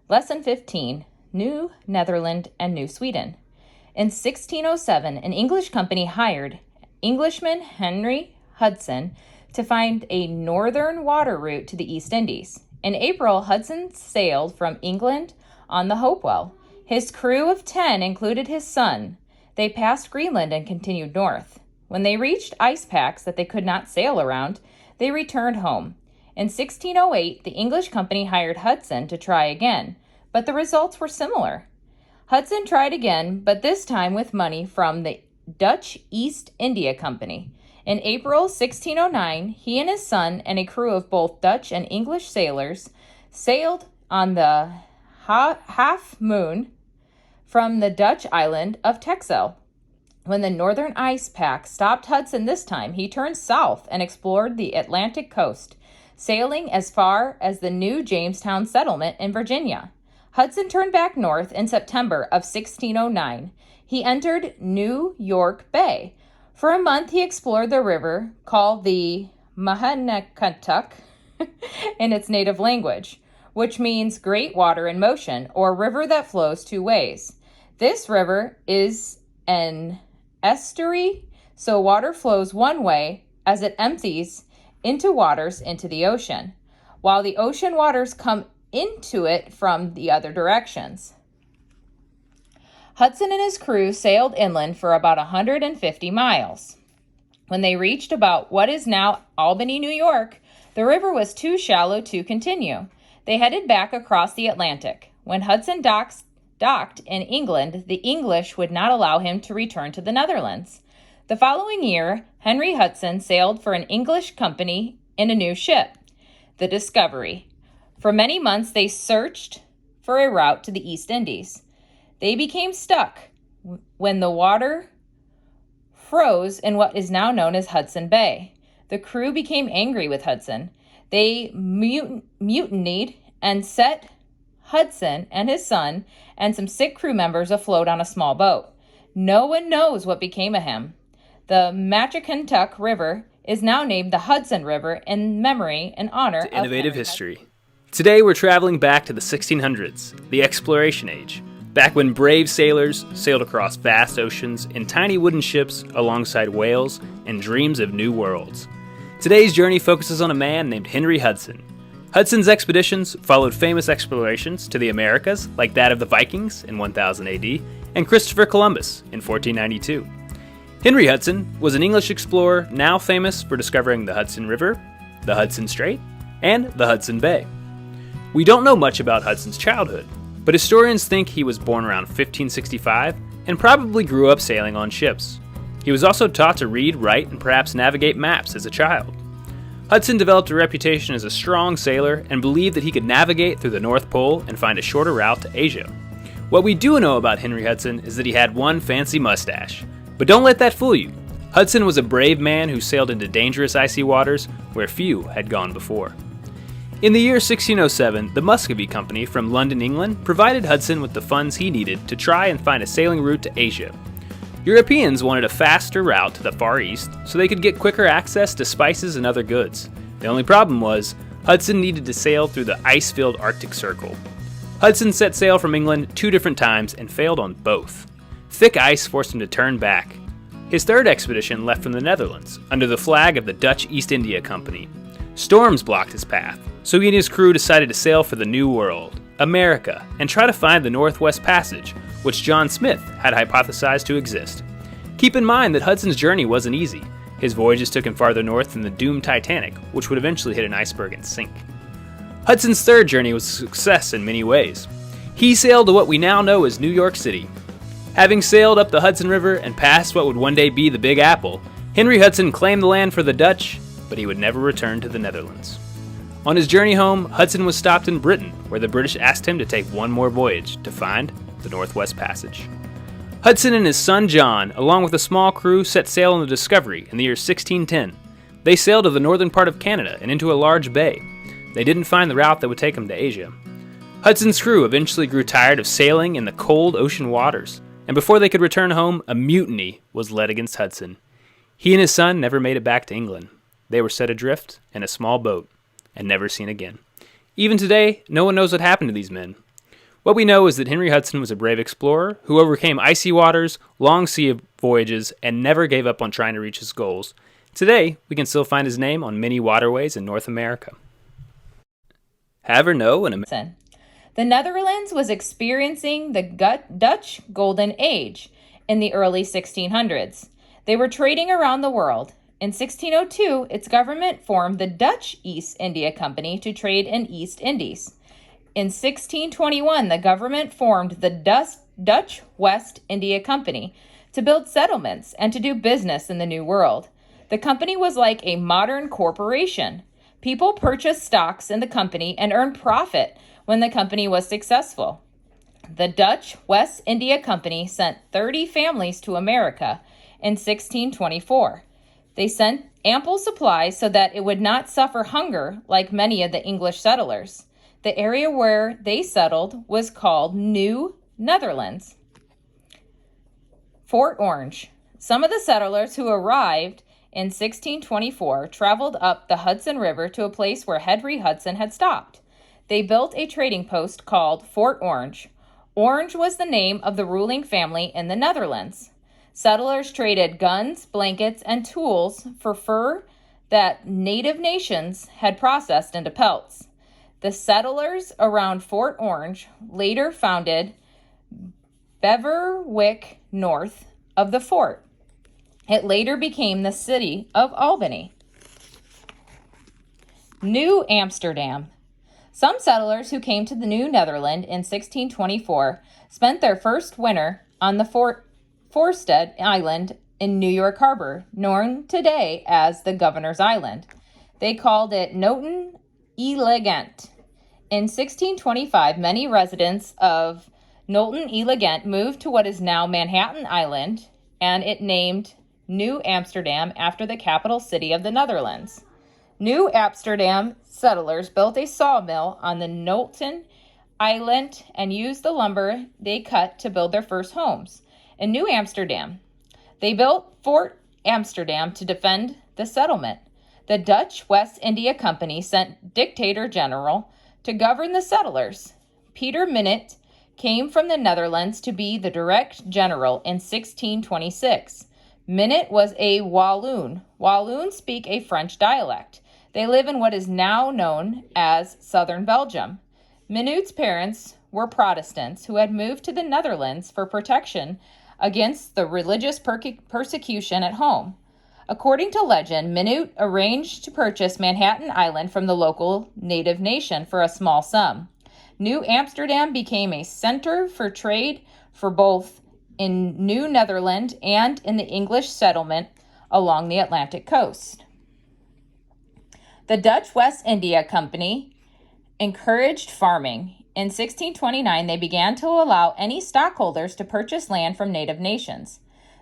Lesson 15, New Netherland and New Sweden. In 1607, an English company hired Englishman Henry Hudson to find a northern water route to the East Indies. In April, Hudson sailed from England on the Hopewell. His crew of 10 included his son. They passed Greenland and continued north. When they reached ice packs that they could not sail around, they returned home. In 1608, the English company hired Hudson to try again, but the results were similar. Hudson tried again, but this time with money from the Dutch East India Company. In April 1609, he and his son and a crew of both Dutch and English sailors sailed on the Half Moon from the Dutch island of Texel. When the northern ice pack stopped Hudson this time, he turned south and explored the Atlantic coast, sailing as far as the new Jamestown settlement in Virginia. Hudson turned back north in September of 1609. He entered New York Bay. For a month, he explored the river called the Mahanatuck in its native language, which means great water in motion, or river that flows two ways. This river is an estuary, so water flows one way as it empties into waters into the ocean, while the ocean waters come into it from the other directions. Hudson and his crew sailed inland for about 150 miles. When they reached about what is now Albany, New York, the river was too shallow to continue. They headed back across the Atlantic. When Hudson docked in England, the English would not allow him to return to the Netherlands. The following year, Henry Hudson sailed for an English company in a new ship, the Discovery. For many months, they searched for a route to the East Indies. They became stuck when the water froze in what is now known as Hudson Bay. The crew became angry with Hudson. They mutinied and set Hudson and his son and some sick crew members afloat on a small boat. No one knows what became of him. The Machicantuck River is now named the Hudson River in memory and honor of Innovative History. Today we're traveling back to the 1600s, the Exploration Age, back when brave sailors sailed across vast oceans in tiny wooden ships alongside whales and dreams of new worlds. Today's journey focuses on a man named Henry Hudson. Hudson's expeditions followed famous explorations to the Americas like that of the Vikings in 1000 AD and Christopher Columbus in 1492. Henry Hudson was an English explorer now famous for discovering the Hudson River, the Hudson Strait, and the Hudson Bay. We don't know much about Hudson's childhood, but historians think he was born around 1565 and probably grew up sailing on ships. He was also taught to read, write, and perhaps navigate maps as a child. Hudson developed a reputation as a strong sailor and believed that he could navigate through the North Pole and find a shorter route to Asia. What we do know about Henry Hudson is that he had one fancy mustache. But don't let that fool you. Hudson was a brave man who sailed into dangerous icy waters where few had gone before. In the year 1607, the Muscovy Company from London, England, provided Hudson with the funds he needed to try and find a sailing route to Asia. Europeans wanted a faster route to the Far East so they could get quicker access to spices and other goods. The only problem was, Hudson needed to sail through the ice-filled Arctic Circle. Hudson set sail from England 2 different times and failed on both. Thick ice forced him to turn back. His third expedition left from the Netherlands, under the flag of the Dutch East India Company. Storms blocked his path, so he and his crew decided to sail for the New World, America, and try to find the Northwest Passage, which John Smith had hypothesized to exist. Keep in mind that Hudson's journey wasn't easy. His voyages took him farther north than the doomed Titanic, which would eventually hit an iceberg and sink. Hudson's third journey was a success in many ways. He sailed to what we now know as New York City. Having sailed up the Hudson River and past what would one day be the Big Apple, Henry Hudson claimed the land for the Dutch, but he would never return to the Netherlands. On his journey home, Hudson was stopped in Britain, where the British asked him to take one more voyage to find the Northwest Passage. Hudson and his son John, along with a small crew, set sail on the Discovery in the year 1610. They sailed to the northern part of Canada and into a large bay. They didn't find the route that would take them to Asia. Hudson's crew eventually grew tired of sailing in the cold ocean waters, and before they could return home, a mutiny was led against Hudson. He and his son never made it back to England. They were set adrift in a small boat and never seen again. Even today, no one knows what happened to these men. What we know is that Henry Hudson was a brave explorer who overcame icy waters, long sea voyages, and never gave up on trying to reach his goals. Today, we can still find his name on many waterways in North America. Have or know The Netherlands was experiencing the Dutch Golden Age in the early 1600s. They were trading around the world. In 1602, its government formed the Dutch East India Company to trade in East Indies. In 1621, the government formed the Dutch West India Company to build settlements and to do business in the New World. The company was like a modern corporation. People purchased stocks in the company and earned profit when the company was successful. The Dutch West India Company sent 30 families to America in 1624. They sent ample supplies so that it would not suffer hunger like many of the English settlers. The area where they settled was called New Netherlands. Fort Orange. Some of the settlers who arrived in 1624 traveled up the Hudson River to a place where Henry Hudson had stopped. They built a trading post called Fort Orange. Orange was the name of the ruling family in the Netherlands. Settlers traded guns, blankets, and tools for fur that native nations had processed into pelts. The settlers around Fort Orange later founded Beverwyck north of the fort. It later became the city of Albany. New Amsterdam. Some settlers who came to the New Netherland in 1624 spent their first winter on the Voorstad Island in New York Harbor, known today as the Governor's Island. They called it Noten Elegant. In 1625, many residents of Noten Elegant moved to what is now Manhattan Island, and it named New Amsterdam after the capital city of the Netherlands. New Amsterdam settlers built a sawmill on the Noten Island and used the lumber they cut to build their first homes. In New Amsterdam, they built Fort Amsterdam to defend the settlement. The Dutch West India Company sent Dictator General to govern the settlers. Peter Minute came from the Netherlands to be the direct general in 1626. Minute was a Walloon. Walloons speak a French dialect. They live in what is now known as southern Belgium. Minute's parents were Protestants who had moved to the Netherlands for protection against the religious persecution at home. According to legend, Minute arranged to purchase Manhattan Island from the local native nation for a small sum. New Amsterdam became a center for trade for both in New Netherland and in the English settlement along the Atlantic coast. The Dutch West India Company encouraged farming. In 1629, they began to allow any stockholders to purchase land from native nations.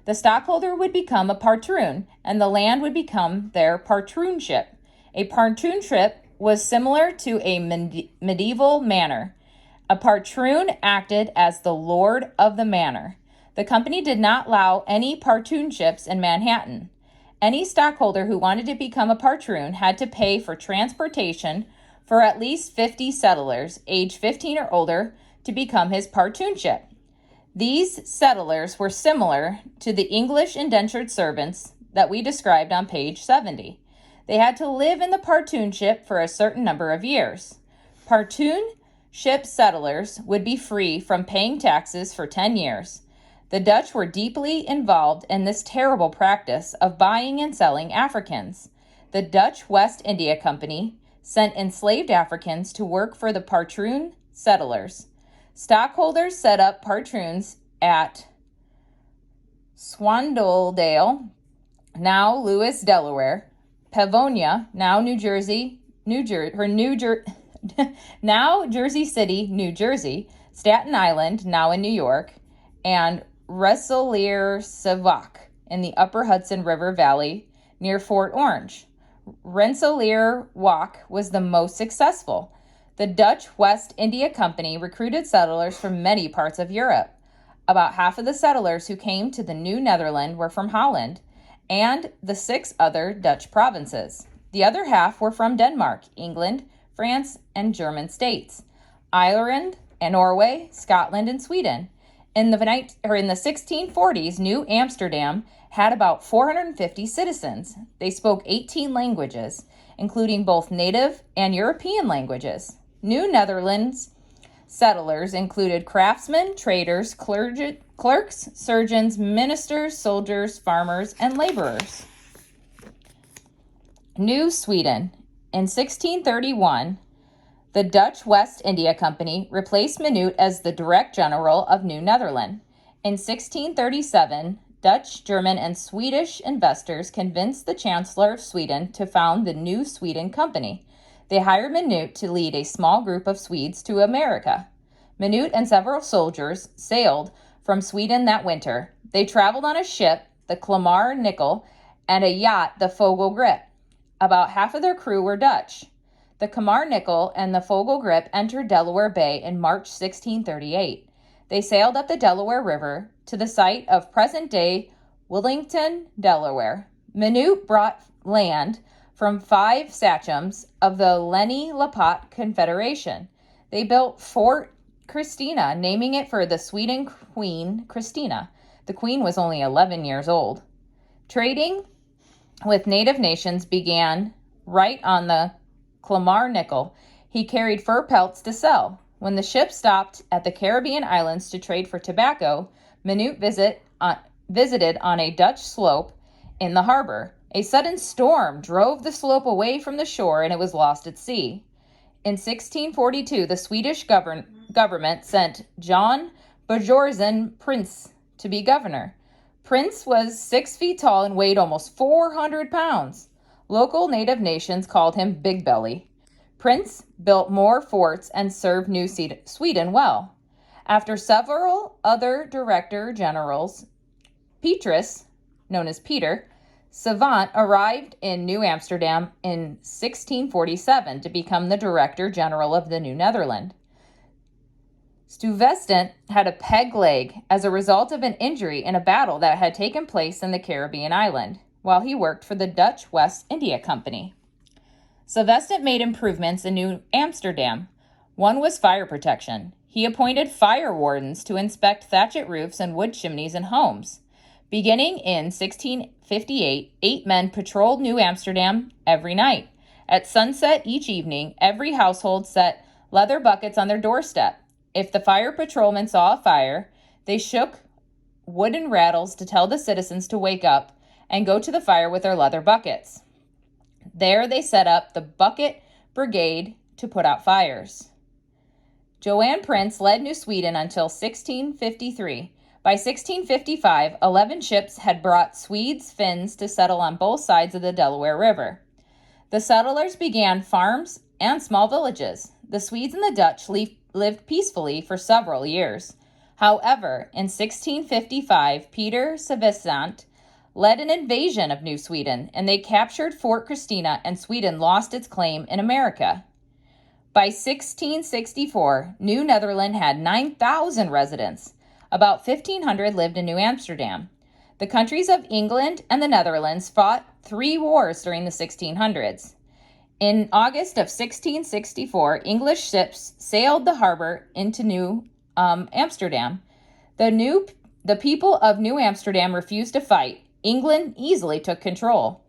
The stockholder would become a patroon, and the land would become their patroonship. A patroonship was similar to a medieval manor. A patroon acted as the lord of the manor. The company did not allow any patroonships in Manhattan. Any stockholder who wanted to become a patroon had to pay for transportation for at least 50 settlers, age 15 or older, to become his patroonship. These settlers were similar to the English indentured servants that we described on page 70. They had to live in the patroonship for a certain number of years. Patroonship settlers would be free from paying taxes for 10 years. The Dutch were deeply involved in this terrible practice of buying and selling Africans. The Dutch West India Company sent enslaved Africans to work for the patroon settlers. Stockholders set up patroons at Swandaldale, now Lewis, Delaware, Pavonia, now now Jersey City, New Jersey, Staten Island, now in New York, and Rensselaerswyck in the upper Hudson River Valley near Fort Orange. Rensselaerswyck was the most successful. The Dutch West India Company recruited settlers from many parts of Europe. About half of the settlers who came to the New Netherland were from Holland and the 6 other Dutch provinces. The other half were from Denmark, England, France, and German states. Ireland and Norway, Scotland, and Sweden. In the 1640s, New Amsterdam had about 450 citizens. They spoke 18 languages, including both native and European languages. New Netherlands settlers included craftsmen, traders, clerks, surgeons, ministers, soldiers, farmers, and laborers. New Sweden. In 1631, the Dutch West India Company replaced Minute as the Direct General of New Netherland. In 1637, Dutch, German, and Swedish investors convinced the Chancellor of Sweden to found the New Sweden Company. They hired Minute to lead a small group of Swedes to America. Minute and several soldiers sailed from Sweden that winter. They traveled on a ship, the Kalmar Nyckel, and a yacht, the Vogel Grip. About half of their crew were Dutch. The Kalmar Nyckel and the Vogel Grip entered Delaware Bay in March 1638. They sailed up the Delaware River to the site of present-day Willington, Delaware. Minute brought land from 5 sachems of the Lenni-Leopard Confederation. They built Fort Christina, naming it for the Sweden Queen Christina. The queen was only 11 years old. Trading with native nations began right on the Kalmar Nyckel. He carried fur pelts to sell. When the ship stopped at the Caribbean islands to trade for tobacco, Minute visited on a Dutch sloop in the harbor. A sudden storm drove the sloop away from the shore and it was lost at sea. In 1642, the Swedish government sent John Björnsson Prince to be governor. Prince was 6 feet tall and weighed almost 400 pounds. Local native nations called him Big Belly. Prince built more forts and served New Sweden well. After several other director generals, Petrus, known as Peter, Savant arrived in New Amsterdam in 1647 to become the Director General of the New Netherland. Stuyvesant had a peg leg as a result of an injury in a battle that had taken place in the Caribbean island while he worked for the Dutch West India Company. Stuyvesant made improvements in New Amsterdam. One was fire protection. He appointed fire wardens to inspect thatched roofs and wood chimneys in homes. Beginning in 1658, 8 men patrolled New Amsterdam every night. At sunset each evening, every household set leather buckets on their doorstep. If the fire patrolmen saw a fire, they shook wooden rattles to tell the citizens to wake up and go to the fire with their leather buckets. There they set up the Bucket Brigade to put out fires. Johan Prince led New Sweden until 1653. By 1655, 11 ships had brought Swedes, Finns to settle on both sides of the Delaware River. The settlers began farms and small villages. The Swedes and the Dutch lived peacefully for several years. However, in 1655, Peter Stuyvesant led an invasion of New Sweden, and they captured Fort Christina, and Sweden lost its claim in America. By 1664, New Netherland had 9,000 residents. About 1,500 lived in New Amsterdam. The countries of England and the Netherlands fought 3 wars during the 1600s. In August of 1664, English ships sailed the harbor into New Amsterdam. The people of New Amsterdam refused to fight. England easily took control.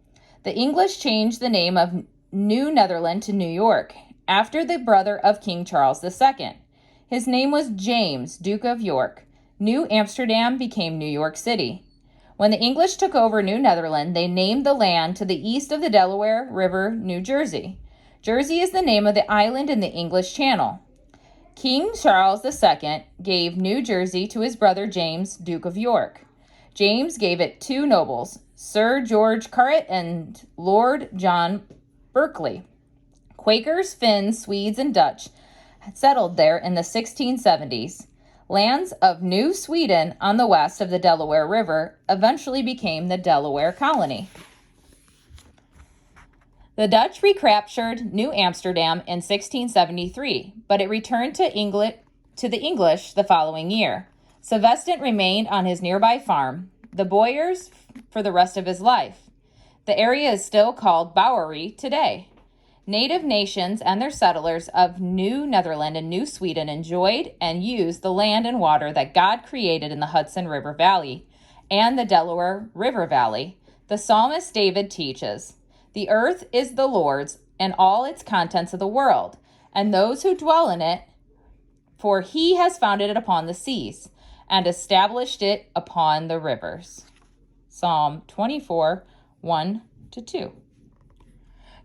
The English changed the name of New Netherland to New York, after the brother of King Charles II. His name was James, Duke of York. New Amsterdam became New York City. When the English took over New Netherland, they named the land to the east of the Delaware River, New Jersey. Jersey is the name of the island in the English Channel. King Charles II gave New Jersey to his brother James, Duke of York. James gave it 2 nobles, Sir George Carteret and Lord John Berkeley. Quakers, Finns, Swedes, and Dutch had settled there in the 1670s. Lands of New Sweden on the west of the Delaware River eventually became the Delaware Colony. The Dutch recaptured New Amsterdam in 1673, but it returned to the English the following year. Stuyvesant remained on his nearby farm, the Boyers, for the rest of his life. The area is still called Bowery today. native nations and their settlers of New Netherland and New Sweden enjoyed and used the land and water that God created in the Hudson River Valley and the Delaware River Valley. The psalmist David teaches, "The earth is the Lord's and all its contents of the world, and those who dwell in it, for he has founded it upon the seas and established it upon the rivers." Psalm 24, 1-2.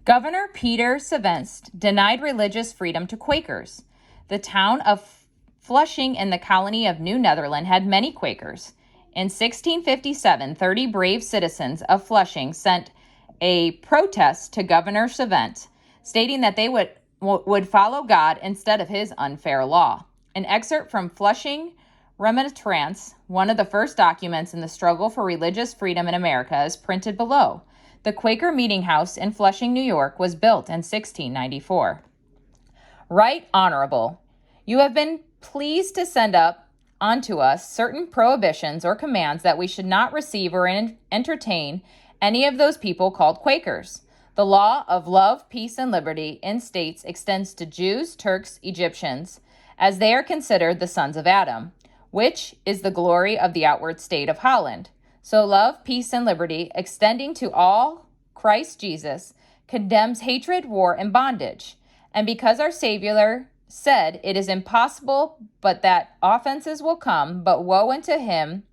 Governor Peter Stuyvesant denied religious freedom to Quakers. The town of Flushing in the colony of New Netherland had many Quakers. In 1657, 30 brave citizens of Flushing sent a protest to Governor Stuyvesant, stating that they would follow God instead of his unfair law. An excerpt from Flushing Remonstrance, one of the first documents in the struggle for religious freedom in America, is printed below. The Quaker Meeting House in Flushing, New York, was built in 1694. Right Honorable, you have been pleased to send up unto us certain prohibitions or commands that we should not receive or entertain any of those people called Quakers. The law of love, peace, and liberty in states extends to Jews, Turks, Egyptians, as they are considered the sons of Adam, which is the glory of the outward state of Holland. So love, peace, and liberty, extending to all Christ Jesus, condemns hatred, war, and bondage. And because our Savior said it is impossible but that offenses will come, but woe unto him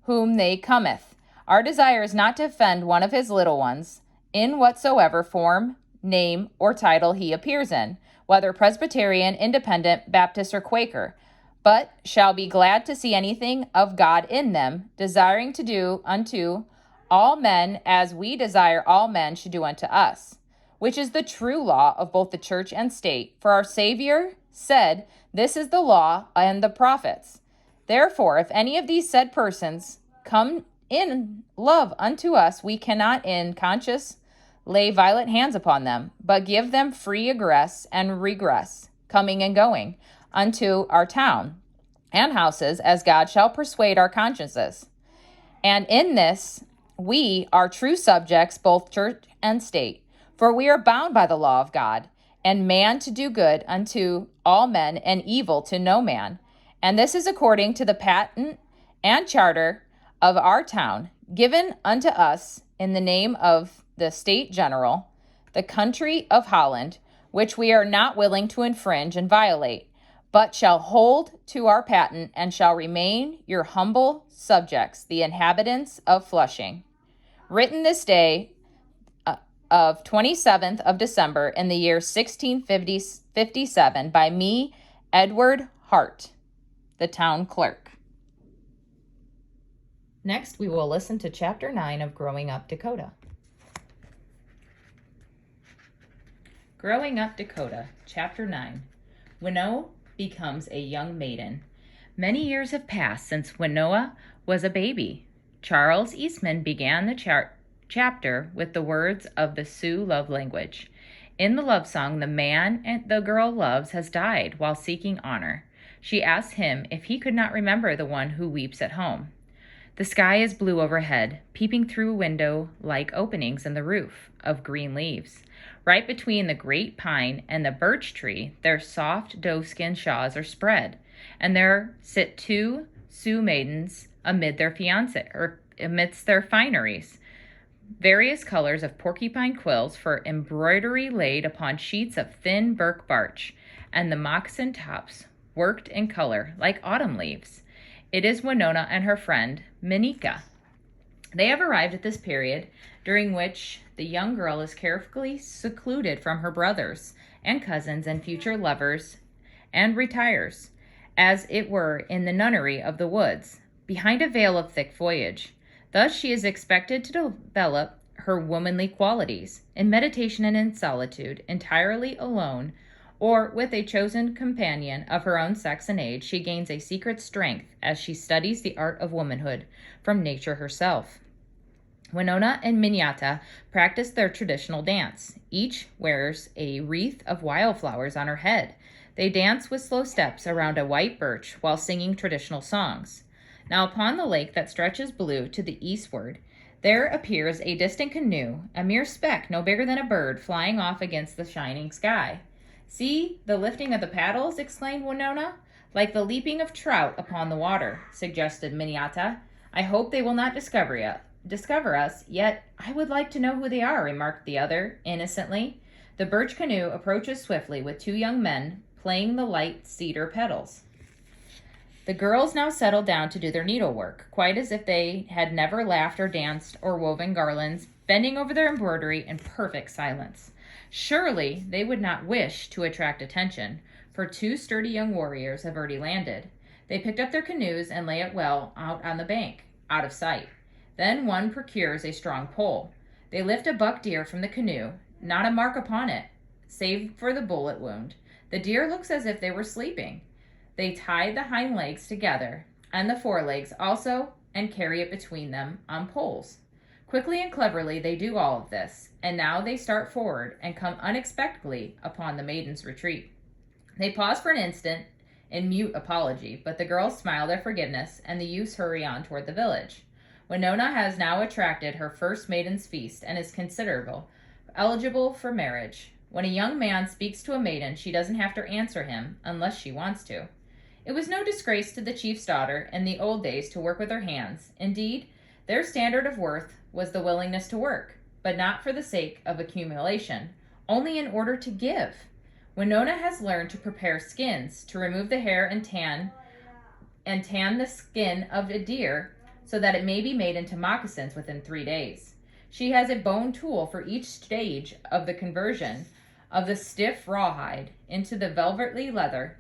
whom they cometh. Our desire is not to offend one of his little ones, in whatsoever form, name, or title he appears in, whether Presbyterian, Independent, Baptist, or Quaker, but shall be glad to see anything of God in them, desiring to do unto all men as we desire all men should do unto us, which is the true law of both the church and state. For our Savior said, this is the law and the prophets. Therefore, if any of these said persons come in love unto us, we cannot in conscience lay violent hands upon them, but give them free egress and regress, coming and going, unto our town and houses, as God shall persuade our consciences. And in this we are true subjects, both church and state, for we are bound by the law of God, and man to do good unto all men, and evil to no man. And this is according to the patent and charter of our town, given unto us in the name of the State General, the country of Holland, which we are not willing to infringe and violate, but shall hold to our patent, and shall remain your humble subjects, the inhabitants of Flushing. Written this day of 27th of December in the year 1657 by me, Edward Hart, the town clerk. Next, we will listen to Chapter 9 of Growing Up Dakota. Growing Up Dakota, Chapter 9. Winnow becomes a young maiden. Many years have passed since Winnow was a baby. Charles Eastman began the chapter with the words of the Sioux love language. In the love song, the man and the girl loves has died while seeking honor. She asks him if he could not remember the one who weeps at home. The sky is blue overhead, peeping through window-like openings in the roof of green leaves. Right between the great pine and the birch tree, their soft doeskin shawls are spread, and there sit two Sioux maidens amidst their fineries. Various colors of porcupine quills for embroidery laid upon sheets of thin birch bark, and the moccasin tops worked in color like autumn leaves. It is Winona and her friend, Minika. They have arrived at this period during which the young girl is carefully secluded from her brothers and cousins and future lovers and retires, as it were, in the nunnery of the woods, behind a veil of thick foliage. Thus she is expected to develop her womanly qualities in meditation and in solitude, entirely alone, or with a chosen companion of her own sex and age. She gains a secret strength as she studies the art of womanhood from nature herself. Winona and Minyata practice their traditional dance. Each wears a wreath of wildflowers on her head. They dance with slow steps around a white birch while singing traditional songs. Now upon the lake that stretches blue to the eastward, There appears a distant canoe, a mere speck no bigger than a bird, flying off against the shining sky. "See the lifting of the paddles," exclaimed Winona. "Like the leaping of trout upon the water," suggested Minata. "I hope they will not discover us, yet I would like to know who they are," remarked the other, innocently. The birch canoe approaches swiftly with two young men playing the light cedar pedals. The girls now settled down to do their needlework, quite as if they had never laughed or danced or woven garlands, bending over their embroidery in perfect silence. Surely they would not wish to attract attention, for two sturdy young warriors have already landed. They picked up their canoes and lay it well out on the bank, out of sight. Then one procures a strong pole. They lift a buck deer from the canoe, not a mark upon it, save for the bullet wound. The deer looks as if they were sleeping. They tie the hind legs together, and the forelegs also, and carry it between them on poles. Quickly and cleverly they do all of this, and now they start forward and come unexpectedly upon the maiden's retreat. They pause for an instant in mute apology, but the girls smile their forgiveness, and the youths hurry on toward the village. Winona has now attracted her first maiden's feast and is eligible for marriage. When a young man speaks to a maiden, she doesn't have to answer him unless she wants to. It was no disgrace to the chief's daughter in the old days to work with her hands. Indeed, their standard of worth was the willingness to work, but not for the sake of accumulation, only in order to give. Winona has learned to prepare skins, to remove the hair and tan the skin of a deer so that it may be made into moccasins within 3 days. She has a bone tool for each stage of the conversion of the stiff rawhide into the velvety leather.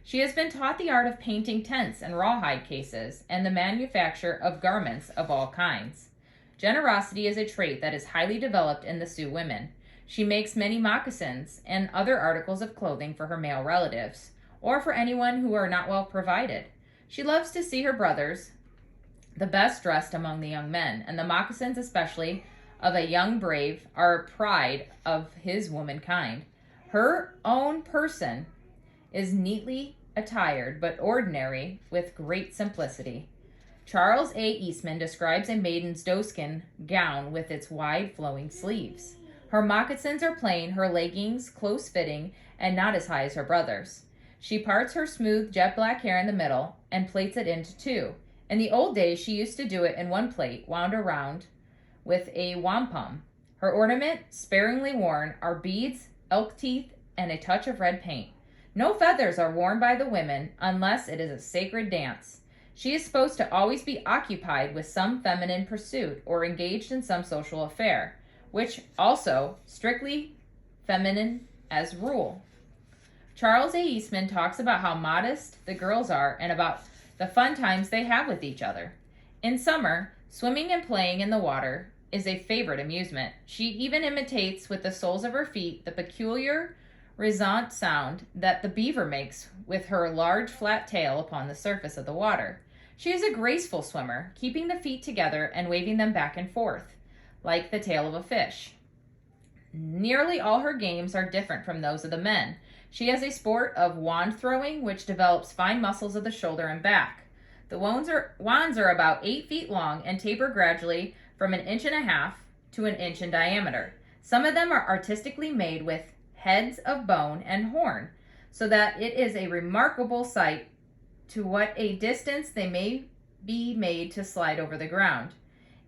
She has been taught the art of painting tents and rawhide cases and the manufacture of garments of all kinds. Generosity is a trait that is highly developed in the Sioux women. She makes many moccasins and other articles of clothing for her male relatives, or for anyone who are not well provided. She loves to see her brothers, the best dressed among the young men, and the moccasins, especially of a young brave, are a pride of his womankind. Her own person is neatly attired, but ordinary, with great simplicity. Charles A. Eastman describes a maiden's doeskin gown with its wide flowing sleeves. Her moccasins are plain, her leggings close-fitting, and not as high as her brother's. She parts her smooth jet black hair in the middle and plaits it into two. In the old days, she used to do it in one plait, wound around with a wampum. Her ornament, sparingly worn, are beads, elk teeth, and a touch of red paint. No feathers are worn by the women unless it is a sacred dance. She is supposed to always be occupied with some feminine pursuit or engaged in some social affair, which also strictly feminine as rule. Charles A. Eastman talks about how modest the girls are and about the fun times they have with each other. In summer, swimming and playing in the water is a favorite amusement. She even imitates with the soles of her feet the peculiar resonant sound that the beaver makes with her large flat tail upon the surface of the water. She is a graceful swimmer, keeping the feet together and waving them back and forth, like the tail of a fish. Nearly all her games are different from those of the men. She has a sport of wand throwing, which develops fine muscles of the shoulder and back. The wands are about 8 feet long and taper gradually from 1.5 inches to 1 inch in diameter. Some of them are artistically made with heads of bone and horn, so that it is a remarkable sight to what a distance they may be made to slide over the ground.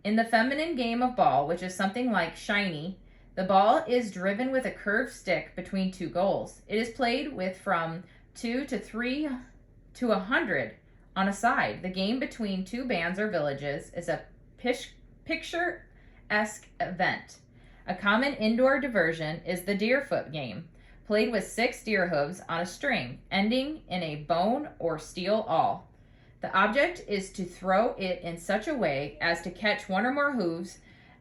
In the feminine game of ball, which is something like shinny, the ball is driven with a curved stick between two goals. It is played with from 2 to 3 to 100 on a side. The game between two bands or villages is a picturesque event. A common indoor diversion is the deerfoot game, played with 6 deer hooves on a string, ending in a bone or steel awl. The object is to throw it in such a way as to catch one or more hooves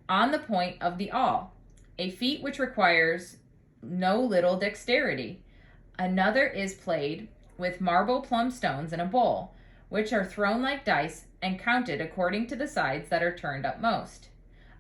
on the point of the awl, a feat which requires no little dexterity. Another is played with marble plum stones in a bowl, which are thrown like dice and counted according to the sides that are turned upmost.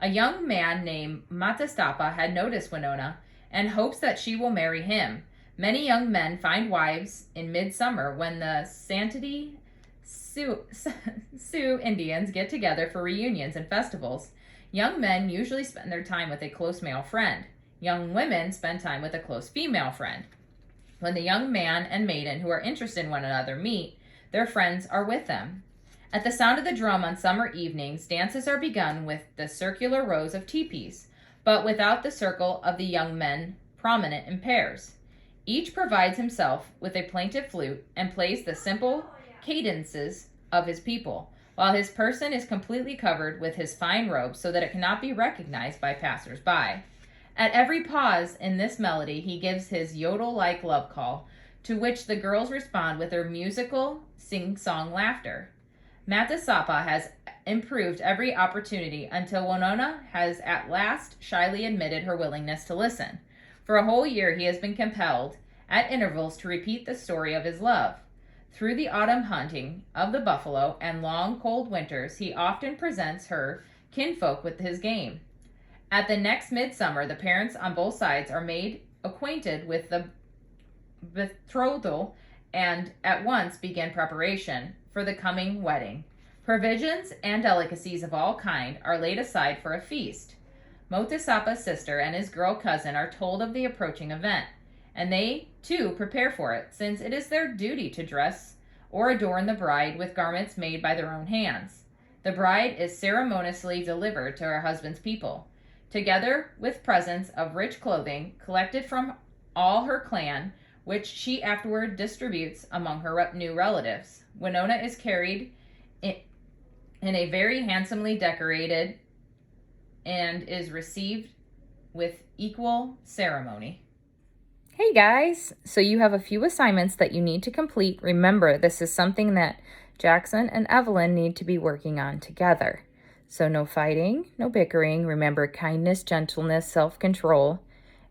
A young man named Matastapa had noticed Winona and hopes that she will marry him. Many young men find wives in midsummer when the Santee Sioux Indians get together for reunions and festivals. Young men usually spend their time with a close male friend. Young women spend time with a close female friend. When the young man and maiden who are interested in one another meet, their friends are with them. At the sound of the drum on summer evenings, dances are begun with the circular rows of teepees, but without the circle of the young men prominent in pairs. Each provides himself with a plaintive flute and plays the simple cadences of his people, while his person is completely covered with his fine robe so that it cannot be recognized by passers-by. At every pause in this melody, he gives his yodel-like love call, to which the girls respond with their musical sing-song laughter. Matasapa has improved every opportunity until Winona has at last shyly admitted her willingness to listen. For a whole year he has been compelled, at intervals, to repeat the story of his love. Through the autumn hunting of the buffalo and long cold winters, he often presents her kinfolk with his game. At the next midsummer, the parents on both sides are made acquainted with the betrothal and at once begin preparation for the coming wedding. Provisions and delicacies of all kinds are laid aside for a feast. Motasapa's sister and his girl cousin are told of the approaching event, and they too prepare for it, since it is their duty to dress or adorn the bride with garments made by their own hands. The bride is ceremoniously delivered to her husband's people, together with presents of rich clothing collected from all her clan, which she afterward distributes among her new relatives. Winona is carried in a very handsomely decorated and is received with equal ceremony. Hey guys, so you have a few assignments that you need to complete. Remember, this is something that Jackson and Evelyn need to be working on together. So no fighting, no bickering. Remember kindness, gentleness, self-control,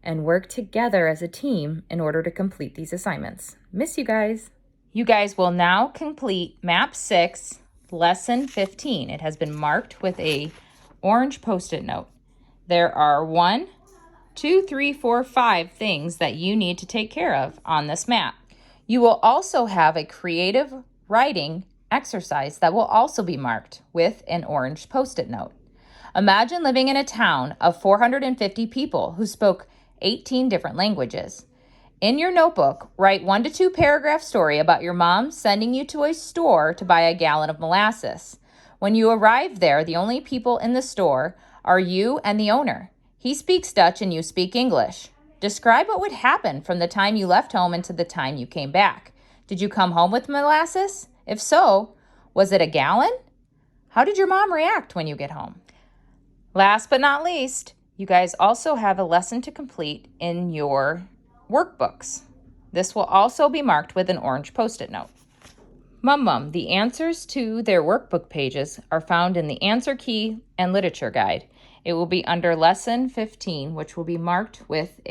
and work together as a team in order to complete these assignments. Miss you guys. You guys will now complete Map 6, Lesson 15. It has been marked with a orange Post-it note. There are 1, 2, 3, 4, 5 things that you need to take care of on this map. You will also have a creative writing exercise that will also be marked with an orange Post-it note. Imagine living in a town of 450 people who spoke 18 different languages. In your notebook, write 1 to 2 paragraph story about your mom sending you to a store to buy a gallon of molasses. When you arrive there, the only people in the store are you and the owner. He speaks Dutch and you speak English. Describe what would happen from the time you left home until the time you came back. Did you come home with molasses? If so, was it a gallon? How did your mom react when you get home? Last but not least, you guys also have a lesson to complete in your workbooks. This will also be marked with an orange Post-it note. Mum, the answers to their workbook pages are found in the Answer Key and Literature Guide. It will be under Lesson 15, which will be marked with a